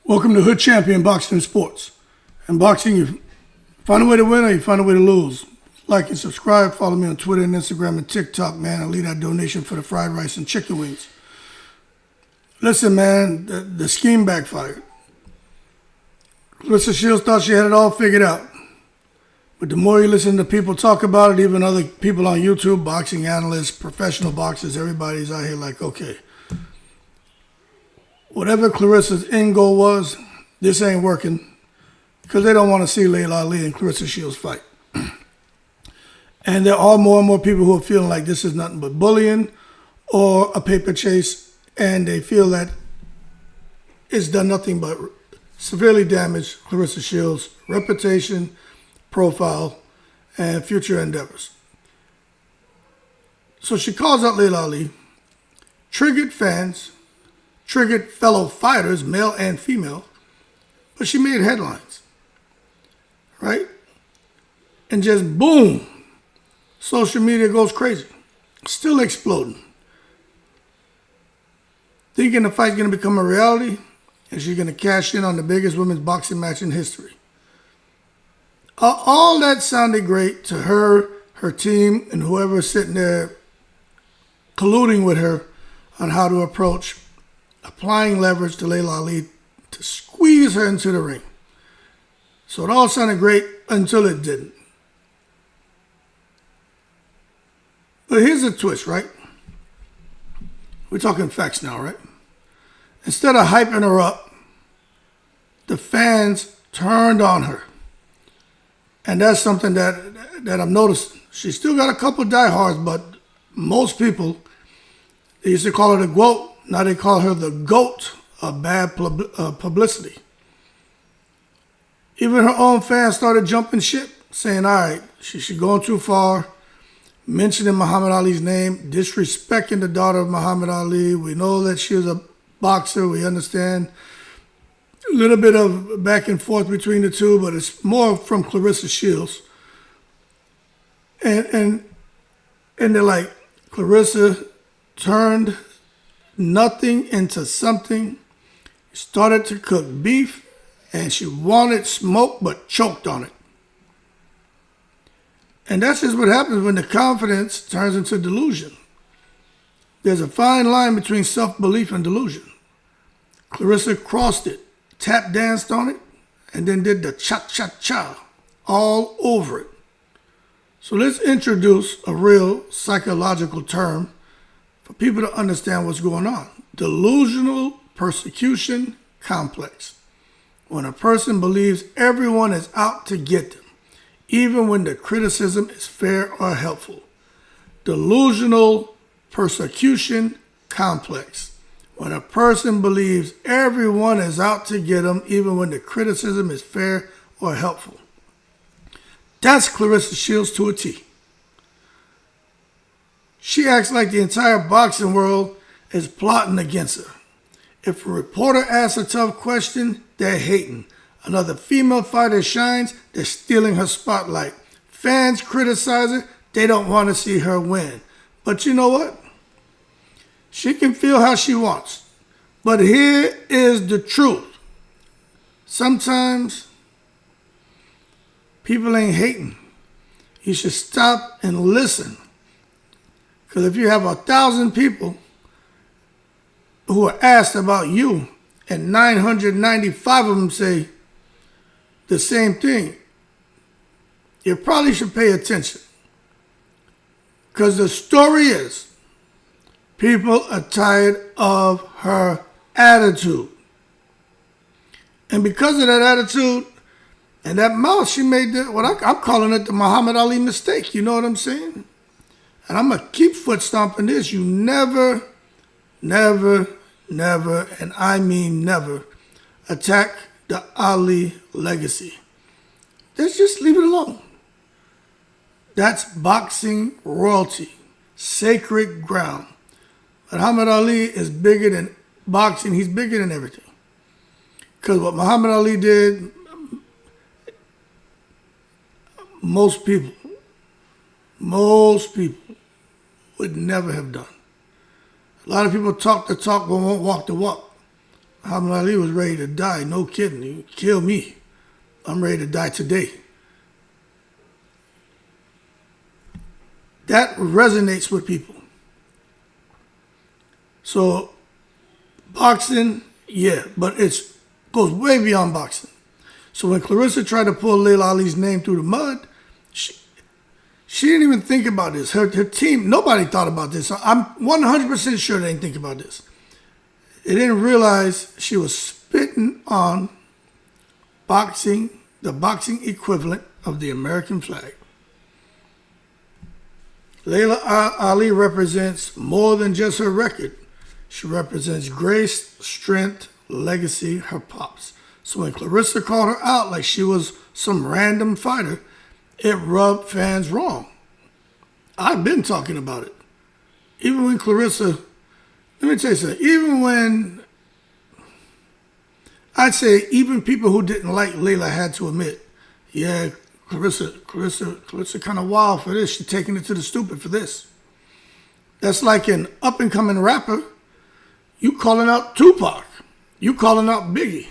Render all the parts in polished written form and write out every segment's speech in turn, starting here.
Welcome to Hood Champion Boxing and Sports. In boxing, you find a way to win or you find a way to lose. Like and subscribe. Follow me on Twitter and Instagram and TikTok, man. I leave that donation for the fried rice and chicken wings. Listen, man, the scheme backfired. Claressa Shields thought she had it all figured out. But the more you listen to people talk about it, even other people on YouTube, boxing analysts, professional boxers, everybody's out here like, okay, whatever Claressa's end goal was, this ain't working because they don't want to see Laila Ali and Claressa Shields fight. And there are more and more people who are feeling like this is nothing but bullying or a paper chase, and they feel that it's done nothing but severely damage Claressa Shields' reputation, profile, and future endeavors. So she calls out Laila Ali, triggered fans, triggered fellow fighters, male and female, but she made headlines, right? And just boom, social media goes crazy, still exploding. Thinking the fight's going to become a reality and she's going to cash in on the biggest women's boxing match in history. All that sounded great to her, her team, and whoever's sitting there colluding with her on how to approach applying leverage to Laila Ali to squeeze her into the ring. So it all sounded great until it didn't. But here's the twist, right? We're talking facts now, right? Instead of hyping her up, the fans turned on her. And that's something that I'm noticing. She's still got a couple diehards, but most people, they used to call her the GWOAT. Now they call her the GOAT of bad publicity. Even her own fans started jumping ship, saying, all right, she's going too far, mentioning Muhammad Ali's name, disrespecting the daughter of Muhammad Ali. We know that she was a boxer. We understand a little bit of back and forth between the two, but it's more from Claressa Shields. And they're like, Claressa turned nothing into something, started to cook beef, and she wanted smoke but choked on it. And that's just what happens when the confidence turns into delusion. There's a fine line between self-belief and delusion. Claressa crossed it, tap danced on it, and then did the cha-cha-cha all over it. So let's introduce a real psychological term for people to understand what's going on. Delusional persecution complex. When a person believes everyone is out to get them, even when the criticism is fair or helpful. Delusional persecution complex. When a person believes everyone is out to get them, even when the criticism is fair or helpful. That's Claressa Shields to a T. She acts like the entire boxing world is plotting against her. If a reporter asks a tough question, they're hating. Another female fighter shines, they're stealing her spotlight. Fans criticize her, they don't want to see her win. But you know what? She can feel how she wants. But here is the truth. Sometimes people ain't hating. You should stop and listen. Because if you have 1,000 people who are asked about you and 995 of them say the same thing, you probably should pay attention. Because the story is, people are tired of her attitude. And because of that attitude and that mouth, she made I'm calling it the Muhammad Ali mistake. You know what I'm saying? And I'm going to keep foot stomping this. You never, never, never, and I mean never, attack the Ali legacy. Let's just leave it alone. That's boxing royalty, sacred ground. Muhammad Ali is bigger than boxing. He's bigger than everything. Because what Muhammad Ali did, most people would never have done. A lot of people talk the talk but won't walk the walk. Muhammad Ali was ready to die. No kidding. He killed me. I'm ready to die today. That resonates with people. So, boxing, yeah, but it goes way beyond boxing. So when Claressa tried to pull Laila Ali's name through the mud, she didn't even think about this. Her team, nobody thought about this. I'm 100% sure they didn't think about this. They didn't realize she was spitting on boxing, the boxing equivalent of the American flag. Laila Ali represents more than just her record. She represents grace, strength, legacy, her pops. So when Claressa called her out like she was some random fighter, it rubbed fans wrong. I've been talking about it. Even when Claressa, let me tell you something, I'd say even people who didn't like Laila had to admit, yeah, Claressa kind of wild for this. She's taking it to the stupid for this. That's like an up-and-coming rapper. You calling out Tupac. You calling out Biggie.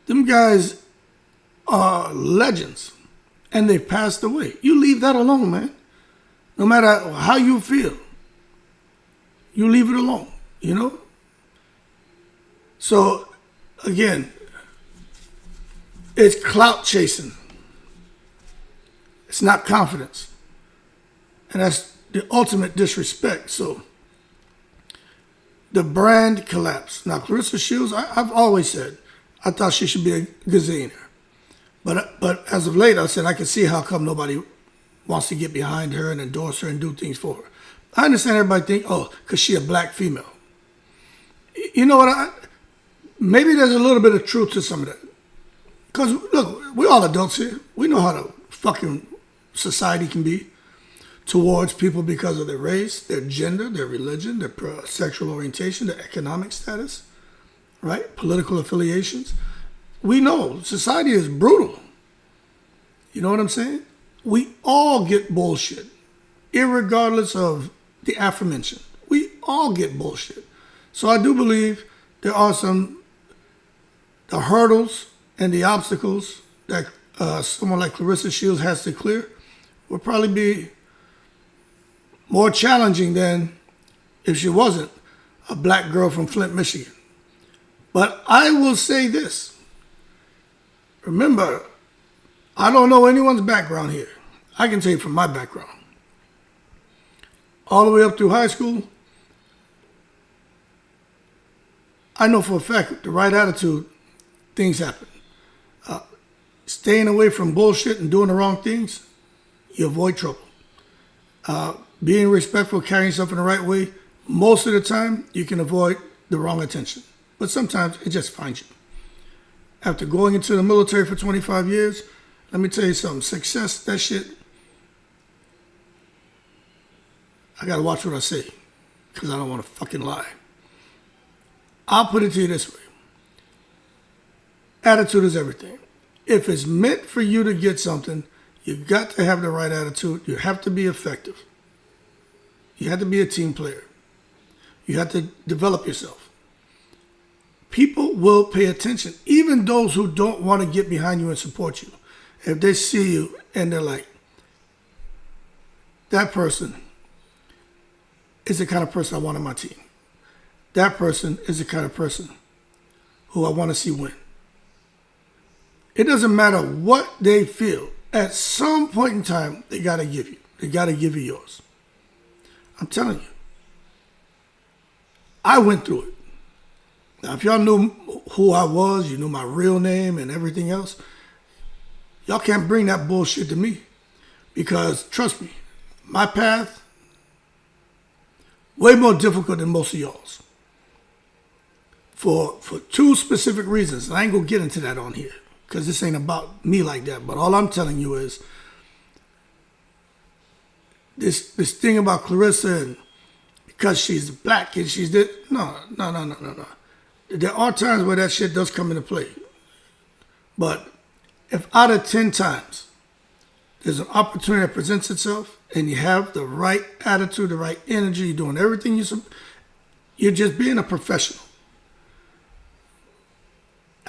Them guys are legends. And they passed away. You leave that alone, man. No matter how you feel. You leave it alone, you know? So, again, it's clout chasing. It's not confidence. And that's the ultimate disrespect. So, the brand collapsed. Now, Claressa Shields, I've always said, I thought she should be a gazillionaire. But as of late, I said I can see how come nobody wants to get behind her and endorse her and do things for her. I understand everybody think, oh, because she a black female. You know what? Maybe there's a little bit of truth to some of that. Because, look, we're all adults here. We know how the fucking society can be towards people because of their race, their gender, their religion, their sexual orientation, their economic status, right? Political affiliations. We know society is brutal. You know what I'm saying? We all get bullshit, irregardless of the aforementioned. We all get bullshit. So I do believe there are the hurdles and the obstacles that someone like Claressa Shields has to clear will probably be more challenging than if she wasn't a black girl from Flint, Michigan. But I will say this. Remember, I don't know anyone's background here. I can tell you from my background. All the way up through high school, I know for a fact, with the right attitude, things happen. Staying away from bullshit and doing the wrong things, you avoid trouble. Being respectful, carrying yourself in the right way, most of the time, you can avoid the wrong attention. But sometimes, it just finds you. After going into the military for 25 years, let me tell you something. Success, that shit, I got to watch what I say because I don't want to fucking lie. I'll put it to you this way. Attitude is everything. If it's meant for you to get something, you got to have the right attitude. You have to be effective. You have to be a team player. You have to develop yourself. People will pay attention, even those who don't want to get behind you and support you. If they see you and they're like, that person is the kind of person I want on my team. That person is the kind of person who I want to see win. It doesn't matter what they feel. At some point in time, they got to give you. They got to give you yours. I'm telling you. I went through it. Now, if y'all knew who I was, you knew my real name and everything else, y'all can't bring that bullshit to me. Because, trust me, my path, way more difficult than most of y'all's. For two specific reasons. And I ain't going to get into that on here. Because this ain't about me like that. But all I'm telling you is, this thing about Claressa and because she's black and she's this. No. There are times where that shit does come into play. But if out of 10 times there's an opportunity that presents itself and you have the right attitude, the right energy, you're doing everything you're just being a professional.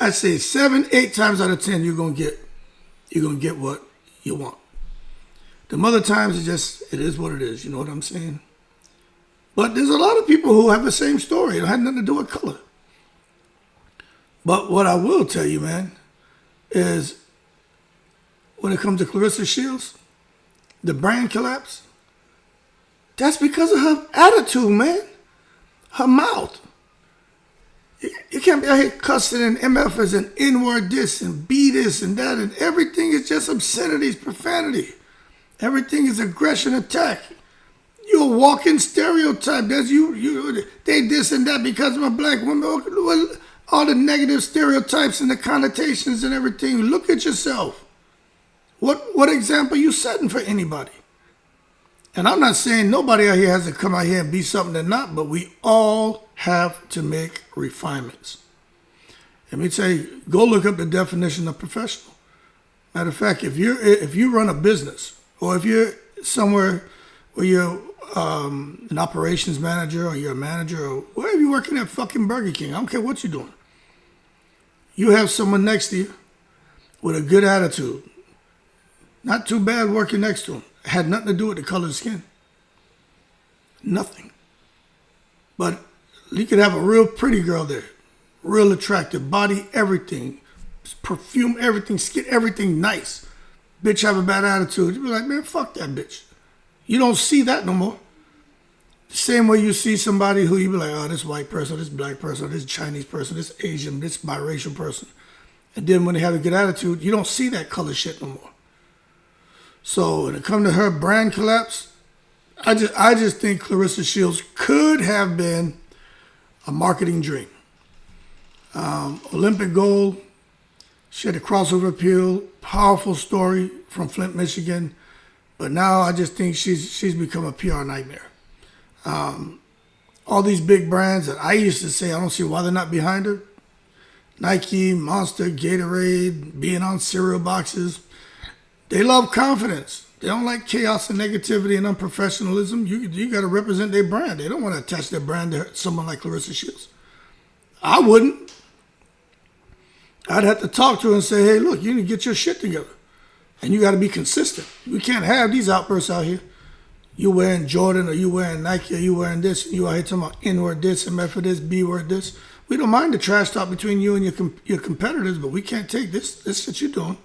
I say 7, 8 times out of 10, you're gonna get what you want. The other times it is what it is. You know what I'm saying? But there's a lot of people who have the same story. It had nothing to do with color. But what I will tell you, man, is when it comes to Claressa Shields, the brand collapse, that's because of her attitude, man. Her mouth. You can't be out here cussing and MF as an N-word this and B this and that, and everything is just obscenities, profanity. Everything is aggression, attack. You're a walking stereotype. That's they this and that because I'm a black woman. All the negative stereotypes and the connotations and everything. Look at yourself. What example you setting for anybody? And I'm not saying nobody out here has to come out here and be something they're not, but we all have to make refinements. Let me tell you, go look up the definition of professional. Matter of fact, if you run a business, or if you're somewhere where you're an operations manager, or you're a manager, or wherever you're working at fucking Burger King, I don't care what you're doing. You have someone next to you with a good attitude. Not too bad working next to him. It had nothing to do with the color of skin. Nothing. But you could have a real pretty girl there. Real attractive. Body, everything. Perfume, everything. Skin, everything nice. Bitch have a bad attitude. You be like, man, fuck that bitch. You don't see that no more. The same way you see somebody who you be like, oh, this white person, this black person, this Chinese person, this Asian, this biracial person. And then when they have a good attitude, you don't see that color shit no more. So when it comes to her brand collapse, I just think Claressa Shields could have been a marketing dream. Olympic gold. She had a crossover appeal, powerful story from Flint, Michigan. But now I just think she's become a PR nightmare. All these big brands that I used to say I don't see why they're not behind her. Nike, Monster, Gatorade, being on cereal boxes. They love confidence. They don't like chaos and negativity and unprofessionalism. You got to represent their brand. They don't want to attach their brand to someone like Claressa Shields. I wouldn't. I'd have to talk to her and say, hey, look, you need to get your shit together. And you got to be consistent. We can't have these outbursts out here. You wearing Jordan, or you wearing Nike, or you wearing this, and you out here talking about N-word this, MF this, B-word this. We don't mind the trash talk between you and your competitors, but we can't take this shit you're doing.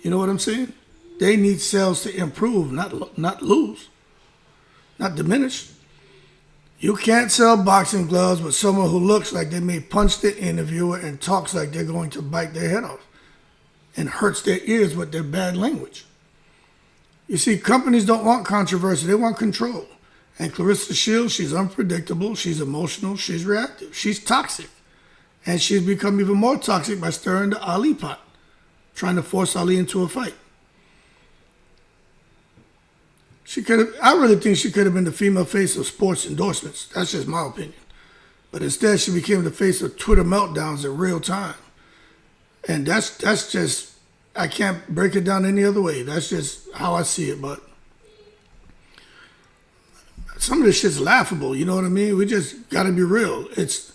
You know what I'm saying? They need sales to improve, not lose, not diminish. You can't sell boxing gloves with someone who looks like they may punch the interviewer and talks like they're going to bite their head off and hurts their ears with their bad language. You see, companies don't want controversy. They want control. And Claressa Shields, she's unpredictable. She's emotional. She's reactive. She's toxic. And she's become even more toxic by stirring the Ali pot, trying to force Ali into a fight. I really think she could have been the female face of sports endorsements. That's just my opinion. But instead, she became the face of Twitter meltdowns in real time. And that's just, I can't break it down any other way. That's just how I see it. But some of this shit's laughable, you know what I mean? We just got to be real. It's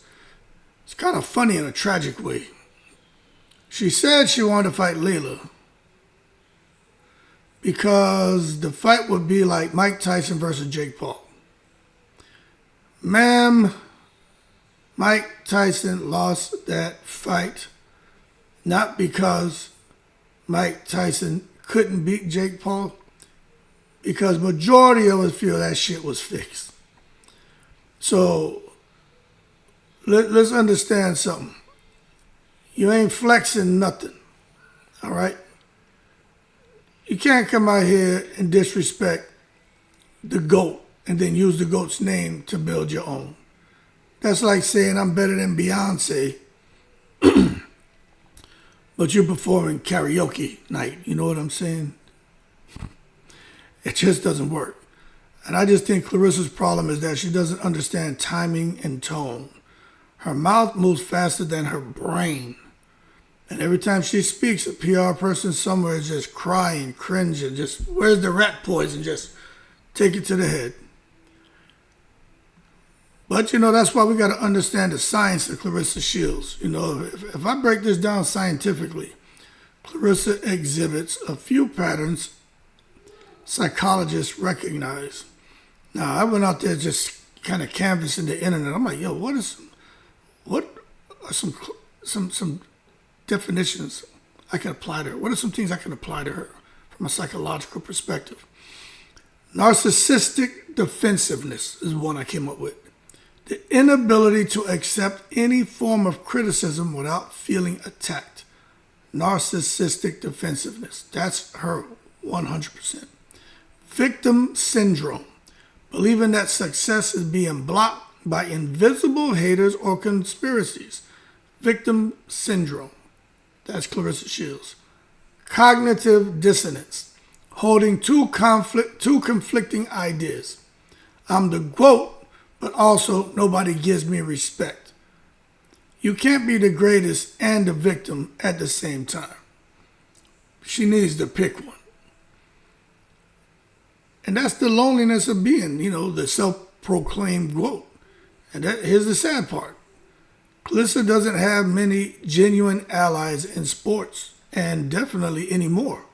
kind of funny in a tragic way. She said she wanted to fight Laila because the fight would be like Mike Tyson versus Jake Paul. Ma'am, Mike Tyson lost that fight not because Mike Tyson couldn't beat Jake Paul, because majority of us feel that shit was fixed. So let's understand something. You ain't flexing nothing, all right? You can't come out here and disrespect the GOAT and then use the GOAT's name to build your own. That's like saying I'm better than Beyonce, but you're performing karaoke night. You know what I'm saying? It just doesn't work. And I just think Claressa's problem is that she doesn't understand timing and tone. Her mouth moves faster than her brain. And every time she speaks, a PR person somewhere is just crying, cringing, just, where's the rat poison? Just take it to the head. But, that's why we got to understand the science of Claressa Shields. If I break this down scientifically, Claressa exhibits a few patterns psychologists recognize. Now, I went out there just kind of canvassing the internet. I'm like, yo, what are some definitions I can apply to her? What are some things I can apply to her from a psychological perspective? Narcissistic defensiveness is one I came up with. The inability to accept any form of criticism without feeling attacked. Narcissistic defensiveness. That's her 100%. Victim syndrome. Believing that success is being blocked by invisible haters or conspiracies. Victim syndrome. That's Claressa Shields. Cognitive dissonance. Holding two conflicting ideas. I'm the GWOAT, but also nobody gives me respect. You can't be the greatest and the victim at the same time. She needs to pick one. And that's the loneliness of being, the self-proclaimed GWOAT. And here's the sad part. Claressa doesn't have many genuine allies in sports, and definitely anymore.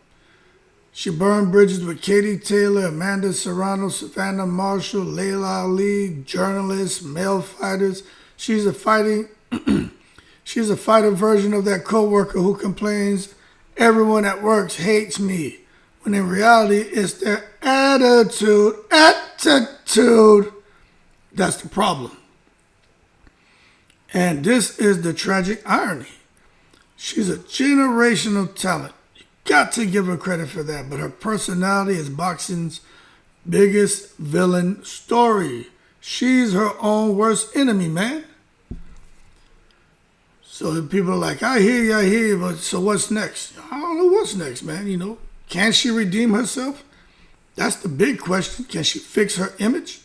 She burned bridges with Katie Taylor, Amanda Serrano, Savannah Marshall, Laila Ali, journalists, male fighters. She's a fighter version of that coworker who complains, everyone at work hates me, when in reality it's their attitude. That's the problem. And this is the tragic irony. She's a generational talent. You got to give her credit for that. But her personality is boxing's biggest villain story. She's her own worst enemy, man. So people are like, I hear you, but so what's next? I don't know what's next, man, Can she redeem herself? That's the big question. Can she fix her image?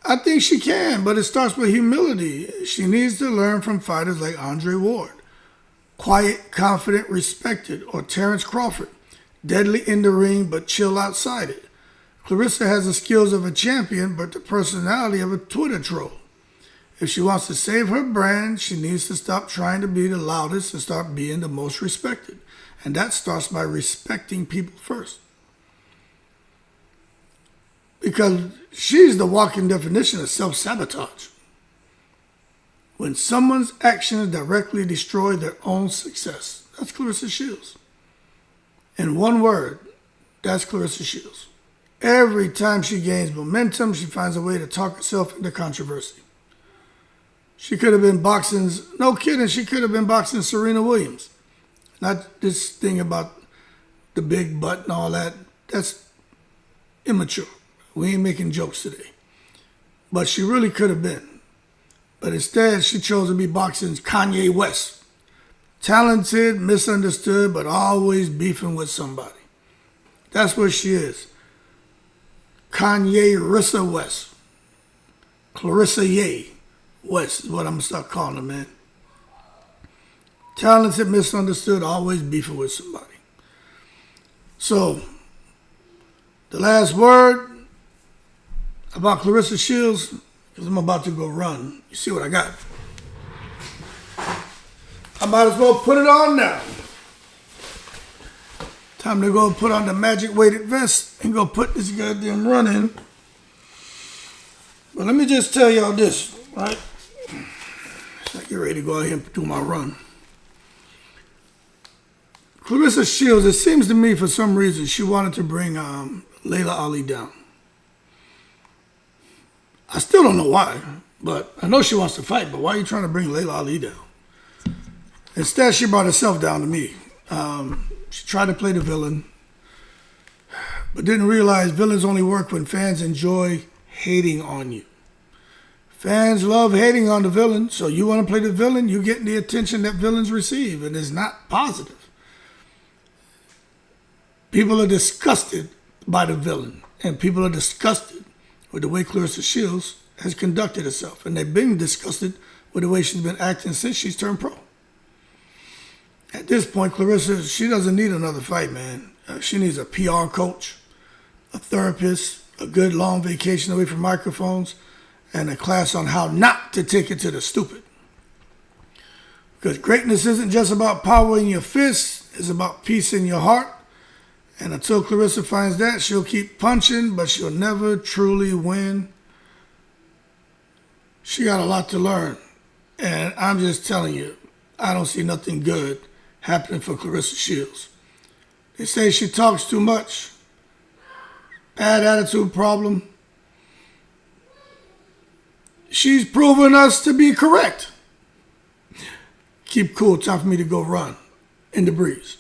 I think she can, but it starts with humility. She needs to learn from fighters like Andre Ward. Quiet, confident, respected, or Terrence Crawford. Deadly in the ring, but chill outside it. Claressa has the skills of a champion, but the personality of a Twitter troll. If she wants to save her brand, she needs to stop trying to be the loudest and start being the most respected. And that starts by respecting people first. Because she's the walking definition of self-sabotage. When someone's actions directly destroy their own success. That's Claressa Shields. In one word, that's Claressa Shields. Every time she gains momentum, she finds a way to talk herself into controversy. She could have been boxing's, no kidding, she could have been boxing Serena Williams. Not this thing about the big butt and all that. That's immature. We ain't making jokes today. But she really could have been. But instead, she chose to be boxing's Kanye West. Talented, misunderstood, but always beefing with somebody. That's what she is. Kanye Rissa West. Claressa Ye West is what I'm going to start calling her, man. Talented, misunderstood, always beefing with somebody. So, the last word about Claressa Shields, because I'm about to go run. You see what I got? I might as well put it on now. Time to go put on the magic weighted vest and go put this goddamn run in. But let me just tell y'all this, right? So I get ready to go out here and do my run. Claressa Shields, it seems to me for some reason she wanted to bring Laila Ali down. I still don't know why, but I know she wants to fight, but why are you trying to bring Laila Ali down? Instead, she brought herself down to me. She tried to play the villain, but didn't realize villains only work when fans enjoy hating on you. Fans love hating on the villain, so you want to play the villain, you get the attention that villains receive, and it's not positive. People are disgusted by the villain, and people are disgusted with the way Claressa Shields has conducted herself, and they've been disgusted with the way she's been acting since she's turned pro. At this point, Claressa, she doesn't need another fight, man. She needs a PR coach, a therapist, a good long vacation away from microphones, and a class on how not to take it to the stupid. Because greatness isn't just about power in your fists, it's about peace in your heart. And until Claressa finds that, she'll keep punching, but she'll never truly win. She got a lot to learn. And I'm just telling you, I don't see nothing good happening for Claressa Shields. They say she talks too much. Bad attitude problem. She's proven us to be correct. Keep cool. Time for me to go run in the breeze.